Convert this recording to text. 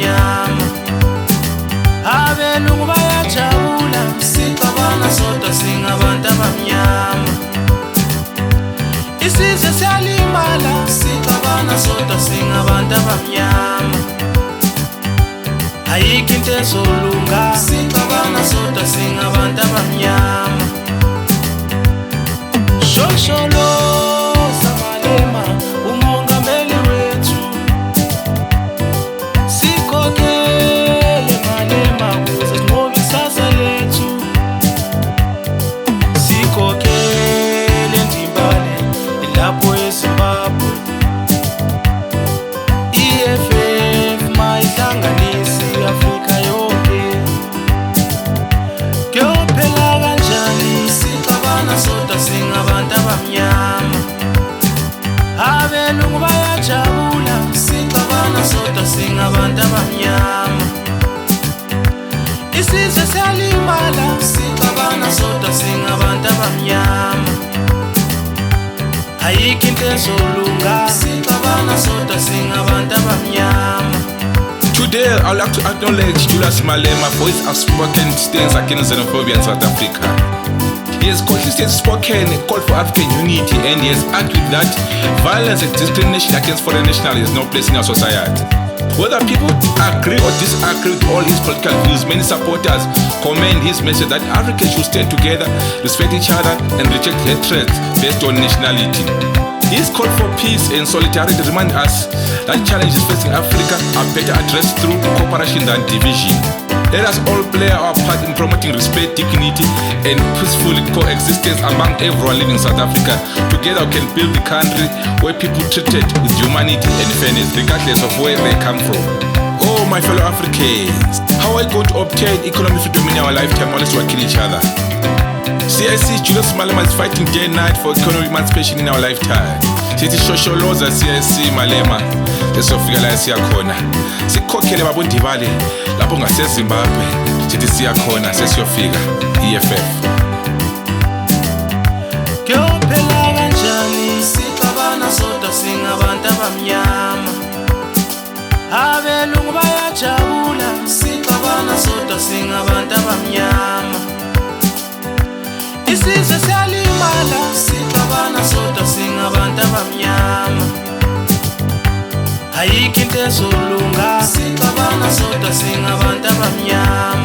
abamnyama. Abelungu bayajabula, sicabana sodwa singabantu abamnyama. Isizwe siyalimala, sicabana sodwa singabantu abamnyama. Ayikho into ezolunga, sicabana sodwa singabantu abamnyama. Shosholoza Malema, umongameli wethu. Sikhokhele Malema kuze sinqobe ikusasa lethu. Sikhokhele Ndimbane lapho eZimbabwe. EFF mayihlanganise iAfrika yonke. Kuyophela kanjani sicabana sodwa singabantu abamnyama. Abelungu bayajabula, sicabana sodwa singabantu abamnyama. Isizwe siyalimala, sicabana sodwa singabantu abamnyama. Ayikho into ezolunga, sicabana sodwa singabantu abamnyama. Today, I would like to acknowledge Julius Malema for his outspoken stance against xenophobia in South Africa. He has consistently spoken and called for African unity, and he has argued that violence and discrimination against foreign nationals has no place in our society. Whether people agree or disagree with all his political views, many supporters commend his message that Africans should stand together, respect each other, and reject hatred based on nationality. His call for peace and solidarity remind us that challenges facing Africa are better addressed through cooperation than division. Let us all play our part in promoting respect, dignity, and peaceful coexistence among everyone living in South Africa. Together we can build the country where people treated with humanity and fairness, regardless of where they come from. Oh, my fellow Africans, how are we going to obtain economic freedom in our lifetime unless we kill each other? CIC Julius Malema is fighting day and night for economic emancipation in our lifetime. Sithi shosholoza CIC Malema, lesofika la siyakhona. Sikhokhele babondibale lapho ngaseZimbabwe. Sithi siyakhona sesiyofika EFF. Kuyophela kanjani sicabana sodwa singabantu abamnyama. Abelungu bayajabula, sicabana sodwa singabantu abamnyama. Isizwe siyalimala, sicabana sodwa singabantu abamnyama. Ayikho into ezolunga, sicabana sodwa singabantu abamnyama.